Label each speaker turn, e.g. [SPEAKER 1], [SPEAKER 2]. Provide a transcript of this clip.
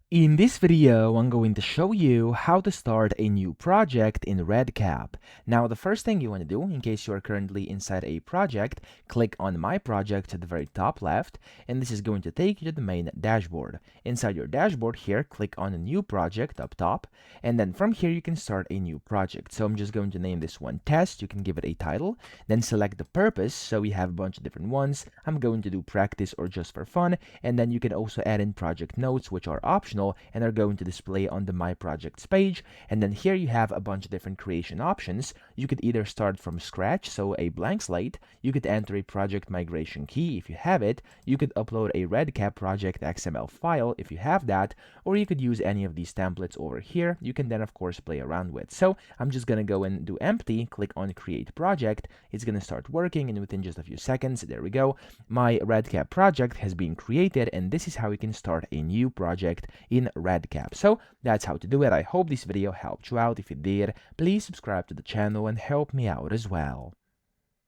[SPEAKER 1] In this video, I'm going to show you how to start a new project in REDCap. Now, the first thing you want to do, in case you are currently inside a project, click on My Project at the very top left, and this is going to take you to the main dashboard. Inside your dashboard here, click on a New Project up top, and then from here you can start a new project. So I'm just going to name this one Test. You can give it a title, then select the purpose. So we have a bunch of different ones. I'm going to do Practice or Just for Fun, and then you can also add in project notes, which are optional and are going to display on the My Projects page. And then here you have a bunch of different creation options. You could either start from scratch, so a blank slate. You could enter a project migration key if you have it. You could upload a REDCap project XML file if you have that, or you could use any of these templates over here. You can then of course play around with. So I'm just gonna go and do empty, click on create project. It's gonna start working, and within just a few seconds, there we go, my REDCap project has been created, and this is how you can start a new project in REDCap. So that's how to do it. I hope this video helped you out. If it did, please subscribe to the channel and help me out as well.